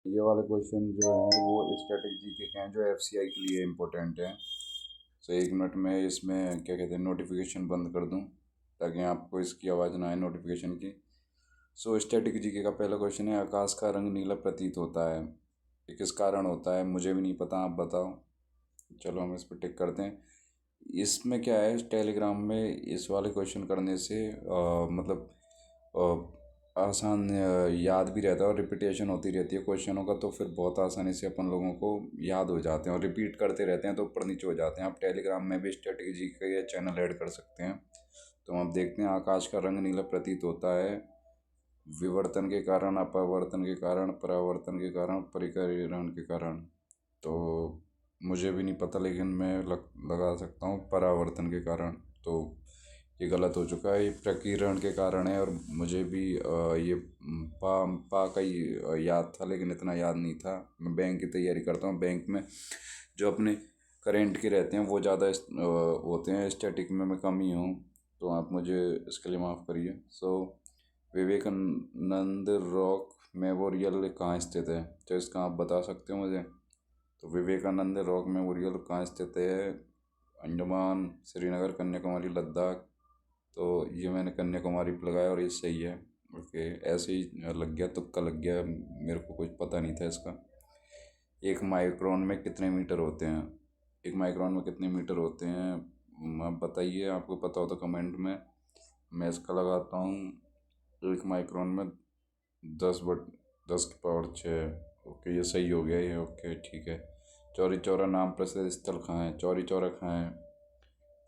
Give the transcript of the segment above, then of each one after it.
ये वाले क्वेश्चन जो हैं वो स्टैटिक जीके के हैं जो एफसीआई के लिए इम्पोर्टेंट हैं। सो 1 मिनट में इसमें क्या कहते हैं नोटिफिकेशन बंद कर दूं ताकि आपको इसकी आवाज़ ना आए नोटिफिकेशन की। सो स्टैटिक जीके का पहला क्वेश्चन है, आकाश का रंग नीला प्रतीत होता है, ये किस कारण होता है? मुझे भी नहीं पता, आप बताओ। चलो हम इस पर टिक करते हैं। इसमें क्या है, टेलीग्राम में इस वाले क्वेश्चन करने से मतलब आसान याद भी रहता है और रिपीटेशन होती रहती है क्वेश्चनों का, तो फिर बहुत आसानी से अपन लोगों को याद हो जाते हैं और रिपीट करते रहते हैं तो ऊपर नीचे हो जाते हैं। आप टेलीग्राम में भी स्ट्रेटेजी का ये चैनल ऐड कर सकते हैं। तो हम देखते हैं, आकाश का रंग नीला प्रतीत होता है विवर्तन के कारण, अपवर्तन के कारण, परावर्तन के कारण, परिकरण के कारण। तो मुझे भी नहीं पता लेकिन मैं लगा सकता हूँ परावर्तन के कारण। तो ये गलत हो चुका है, ये प्रकीर्णन के कारण है। और मुझे भी ये पा का ही याद था लेकिन इतना याद नहीं था। मैं बैंक की तैयारी करता हूँ, बैंक में जो अपने करेंट के रहते हैं वो ज़्यादा होते हैं, स्टैटिक में मैं कम ही हूँ। तो आप मुझे इसके लिए माफ़ करिए। सो विवेकानंद रॉक मेमोरियल कहाँ स्थित है? तो इसका आप बता सकते हो मुझे? तो विवेकानंद रॉक मेमोरियल कहाँ स्थित है? अंडमान, श्रीनगर, कन्याकुमारी, लद्दाख। तो ये मैंने कन्याकुमारी पे लगाया और ये सही है। ओके, ऐसे ही लग गया, तुक्का लग गया, मेरे को कुछ पता नहीं था इसका। एक माइक्रोन में कितने मीटर होते हैं? एक माइक्रोन में कितने मीटर होते हैं? आप बताइए, आपको पता हो तो कमेंट में। मैं इसका लगाता हूँ, एक माइक्रोन में 10/10⁻⁶। ओके, ये सही हो गया ये। ओके ठीक है। चौरी चौरा नाम प्रसिद्ध स्थल कहाँ है? चौरी चौरा कहाँ है?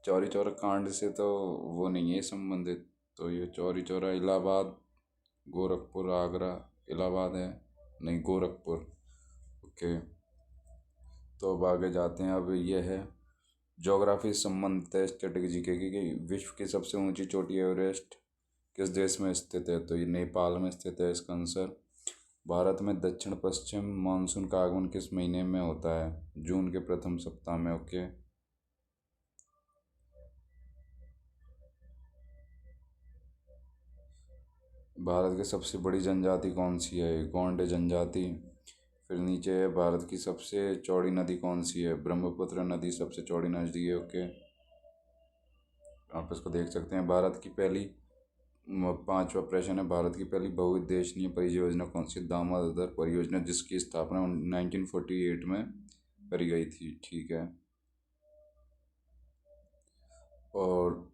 चौरी चौरा कांड से तो वो नहीं है संबंधित। तो ये चौरी चौरा इलाहाबाद, गोरखपुर, आगरा, इलाहाबाद है, नहीं गोरखपुर। ओके, तो अब आगे जाते हैं। अब ये है ज्योग्राफी से संबंधित है स्टैटिक जीके की कि विश्व की सबसे ऊंची चोटी एवरेस्ट किस देश में स्थित है? तो ये नेपाल में स्थित है इसका आंसर। भारत में दक्षिण पश्चिम मानसून का आगमन किस महीने में होता है? जून के प्रथम सप्ताह में। ओके, भारत की सबसे बड़ी जनजाति कौन सी है? गोंड जनजाति। फिर नीचे है, भारत की सबसे चौड़ी नदी कौन सी है? ब्रह्मपुत्र नदी सबसे चौड़ी नदी है। ओके, आप इसको देख सकते हैं। भारत की पहली 5वां प्रश्न है, भारत की पहली बहुउद्देशीय परियोजना कौन सी? दामोदर परियोजना, जिसकी स्थापना 1948 में करी गई थी। ठीक है। और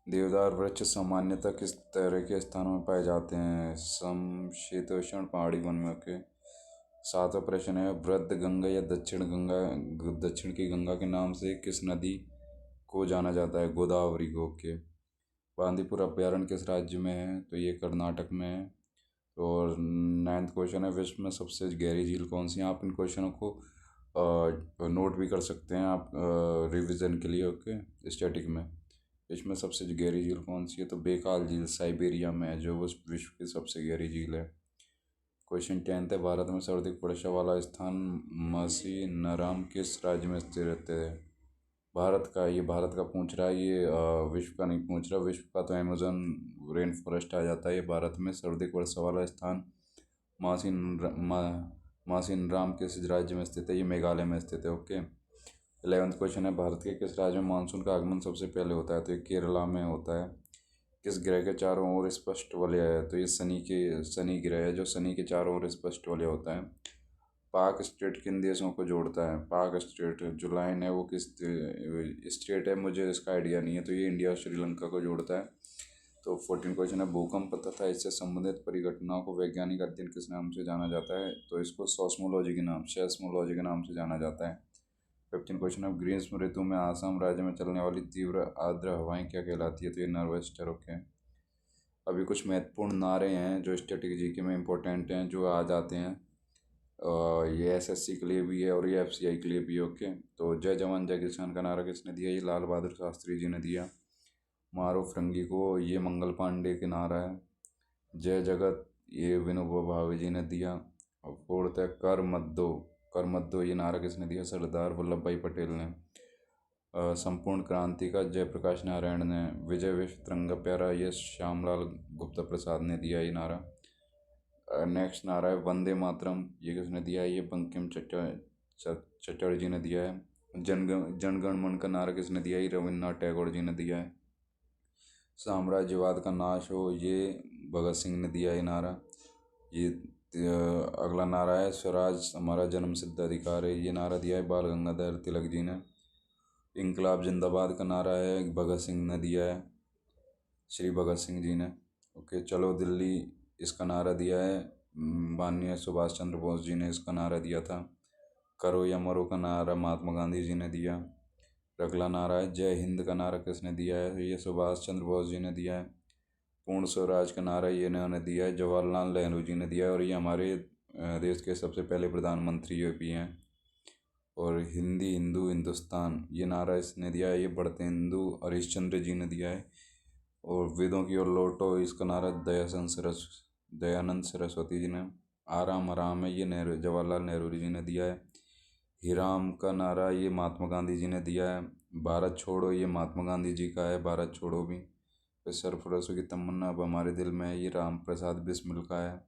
देवदार वृक्ष सामान्यतः किस तरह के स्थानों में पाए जाते हैं? समशीतोष्ण पहाड़ी वन में। ओके, 7वां प्रश्न है, वृद्ध गंगा या दक्षिण गंगा, दक्षिण की गंगा के नाम से किस नदी को जाना जाता है? गोदावरी को। ओके, बांदीपुर अभयारण्य किस राज्य में है? तो ये कर्नाटक में है। और 9वां क्वेश्चन है, विश्व में सबसे गहरी झील कौन सी है? आप इन क्वेश्चनों को नोट भी कर सकते हैं आप रिवीजन के लिए। ओके, स्टैटिक में विश्व में सबसे गहरी झील कौन सी है? तो बेकाल झील साइबेरिया में है, जो विश्व की सबसे गहरी झील है। क्वेश्चन 10 है, भारत में सर्वाधिक वर्षा वाला स्थान मसी नराम किस राज्य में स्थित है? भारत का, ये भारत का पूछ रहा है, ये विश्व का नहीं पूछ रहा। विश्व का तो अमेजन रेन फॉरेस्ट आ जाता है। ये भारत में सर्वाधिक वर्षा वाला स्थान मासिन मासिन राम किस राज्य में स्थित है? ये मेघालय में स्थित है। ओके, 11वां क्वेश्चन है, भारत के किस राज्य में मानसून का आगमन सबसे पहले होता है? तो ये केरला में होता है। किस ग्रह के चारों ओर स्पष्ट वलय है? तो ये शनि ग्रह है, जो शनि के चारों ओर स्पष्ट वलय होता है। पाक स्टेट किन देशों को जोड़ता है? पाक स्टेट जो लाइन है वो किस स्टेट है? मुझे इसका आइडिया नहीं है। तो ये इंडिया और श्रीलंका को जोड़ता है। तो 14 क्वेश्चन है, भूकंप तथा इससे संबंधित परिघटनाओं को वैज्ञानिक अध्ययन किस नाम से जाना जाता है? तो इसको सेस्मोलॉजी के नाम से जाना जाता है। 15 क्वेश्चन है, ग्रीष्म ऋतु में आसाम राज्य में चलने वाली तीव्र आर्द्र हवाएं क्या कहलाती है? तो ये नॉर्वेस्टर। ओके, अभी कुछ महत्वपूर्ण नारे हैं जो स्टैटिक जीके में इंपॉर्टेंट हैं, जो आ जाते हैं। ये एसएससी के लिए भी है और ये एफसीआई के लिए भी है। ओके, तो जय जवान जय किसान का नारा किसने दिया? ये लाल बहादुर शास्त्री जी ने दिया। मारो फिरंगी को, ये मंगल पांडे के नारा है। जय जगत, ये विनोबा भावे जी ने दिया। और फोर्थ है, कर मत दो, ये नारा किसने दिया? सरदार वल्लभ भाई पटेल ने। संपूर्ण क्रांति का जयप्रकाश नारायण ने। विजय विश्व तिरंगा प्यारा, ये श्यामलाल गुप्ता प्रसाद ने दिया ये नारा। नेक्स्ट नारा है वंदे मातरम। ये किसने दिया है? ये बंकिम चटर्जी ने दिया है। जनगण मन का नारा किसने दिया है? ये रविन्द्रनाथ टैगोर जी ने दिया है। साम्राज्यवाद का नाश हो, ये भगत सिंह ने दिया है नारा। ये अगला नारा है स्वराज हमारा जन्म सिद्ध अधिकार है। ये नारा दिया है बाल गंगाधर तिलक जी ने। इनकलाब जिंदाबाद का नारा है भगत सिंह ने दिया है, श्री भगत सिंह जी ने। ओके, चलो दिल्ली इसका नारा दिया है माननीय सुभाष चंद्र बोस जी ने इसका नारा दिया था। करो या मरो का नारा महात्मा गांधी जी ने दिया। अगला नारा है जय हिंद का नारा किसने दिया है? ये सुभाष चंद्र बोस जी ने दिया है। पूर्ण स्वराज का नारा ये इन्होंने दिया है जवाहरलाल नेहरू जी ने दिया है, और ये हमारे देश के सबसे पहले प्रधानमंत्री ये भी हैं। और हिंदी हिंदू हिंदुस्तान ये नारा इसने दिया है, ये बढ़ते हिंदू हरिश्चंद्र जी ने दिया है। और वेदों की ओर लौटो इसका नारा दयानंद सरस्वती जी ने। आराम आराम है ये जवाहरलाल नेहरू जी ने दिया है। हिराम का नारा ये महात्मा गांधी जी ने दिया है। भारत छोड़ो ये महात्मा गांधी जी का है, भारत छोड़ो भी। फिर सरफरोशों की तमन्ना अब हमारे दिल में है, ये राम प्रसाद बिस्मिल का है।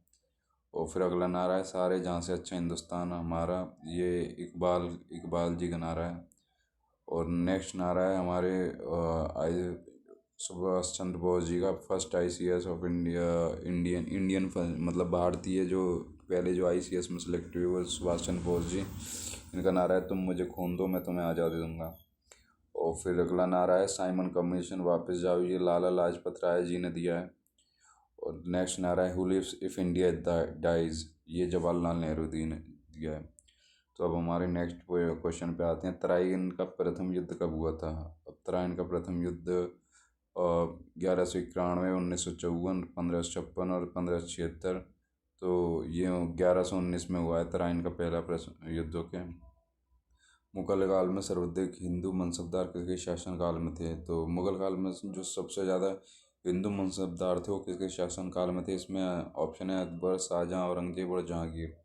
और फिर अगला नारा है सारे जहाँ से अच्छा हिंदुस्तान हमारा, ये इकबाल जी का नारा है। और नेक्स्ट नारा है हमारे सुभाष चंद्र बोस जी का, फर्स्ट आईसीएस ऑफ इंडिया, मतलब भारतीय जो पहले जो आईसीएस में सेलेक्ट हुए वो सुभाष चंद्र बोस जी। इनका नारा है तुम मुझे खून दो मैं तुम्हें आज़ादी दूंगा। और फिर अगला नारा है साइमन कमीशन वापस जाओ, ये लाला लाजपत राय जी ने दिया है। और नेक्स्ट नारा है who lives if India dies, ये जवाहरलाल नेहरू जी ने दिया है। तो अब हमारे नेक्स्ट क्वेश्चन पे आते हैं। तराइन का प्रथम युद्ध कब हुआ था? अब तराइन का प्रथम युद्ध 1191, 1954, 1556 और 1576। तो ये 1119 में हुआ है तराइन का पहला युद्ध। के मुगल काल में सर्वाधिक हिंदू मनसबदार किसके शासनकाल में थे? तो मुगल काल में जो सबसे ज़्यादा हिंदू मनसबदार थे वो किसके शासनकाल में थे? इसमें ऑप्शन है अकबर, शाहजहाँ, औरंगजेब और जहांगीर।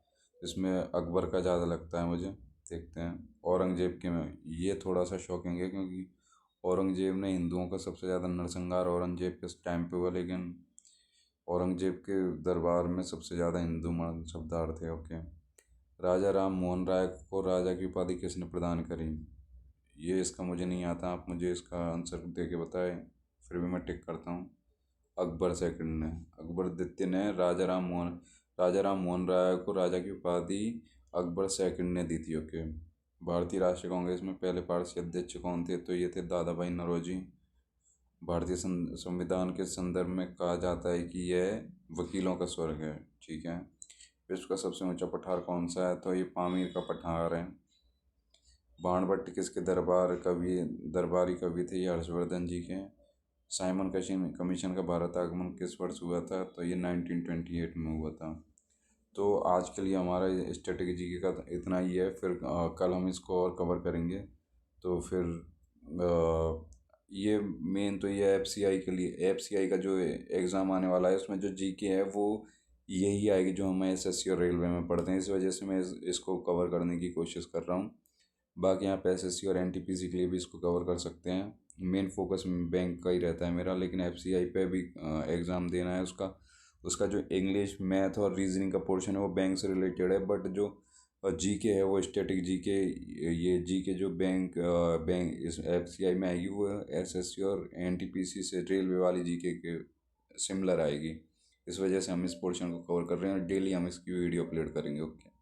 इसमें अकबर का ज़्यादा लगता है मुझे। देखते हैं औरंगजेब के में, ये थोड़ा सा शॉकिंग है क्योंकि औरंगजेब ने हिंदुओं का सबसे ज़्यादा नरसंहार औरंगजेब के टाइम पे हुआ, लेकिन औरंगजेब के दरबार में सबसे ज़्यादा हिंदू मनसबदार थे। ओके, राजा राम मोहन राय को राजा की उपाधि किसने प्रदान करी? ये इसका मुझे नहीं आता, आप मुझे इसका आंसर दे के बताएं, फिर भी मैं टिक करता हूँ। अकबर सेकंड ने, अकबर द्वितीय ने राजा राम मोहन राय को राजा की उपाधि अकबर सेकंड ने दी थी। ओके, भारतीय राष्ट्रीय कांग्रेस में पहले पारसी अध्यक्ष कौन थे? तो ये थे दादा भाई नौरोजी। भारतीय संविधान के संदर्भ में कहा जाता है कि यह वकीलों का स्वर्ग है। ठीक है। विश्व का सबसे ऊंचा पठार कौन सा है? तो ये पामीर का पठार है। बाणभट्ट किसके दरबारी कवि थे? ये हर्षवर्धन जी के। साइमन कमीशन का भारत आगमन किस वर्ष हुआ था? तो ये 1928 में हुआ था। तो आज के लिए हमारा स्ट्रेटेजी का इतना ही है, फिर कल हम इसको और कवर करेंगे। तो फिर ये मेन तो ये एफसीआई के लिए, एफसीआई का जो एग्ज़ाम आने वाला है उसमें जो जीके है वो यही आएगी जो हमें एसएससी और रेलवे में पढ़ते हैं, इस वजह से मैं इसको कवर करने की कोशिश कर रहा हूँ। बाकी यहाँ पे एसएससी और एनटीपीसी के लिए भी इसको कवर कर सकते हैं। मेन फोकस बैंक का ही रहता है मेरा, लेकिन एफसीआई पे भी एग्ज़ाम देना है उसका। उसका जो इंग्लिश मैथ और रीजनिंग का पोर्शन है वो बैंक से रिलेटेड है, बट जो जीके है वो स्टैटिक जीके, ये जीके जो बैंक इस एफसीआई में आएगी वो एसएससी और एनटीपीसी से रेलवे वाली जीके के सिमिलर आएगी। इस वजह से हम इस पोर्शन को कवर कर रहे हैं और डेली हम इसकी वीडियो अपलोड करेंगे। ओके।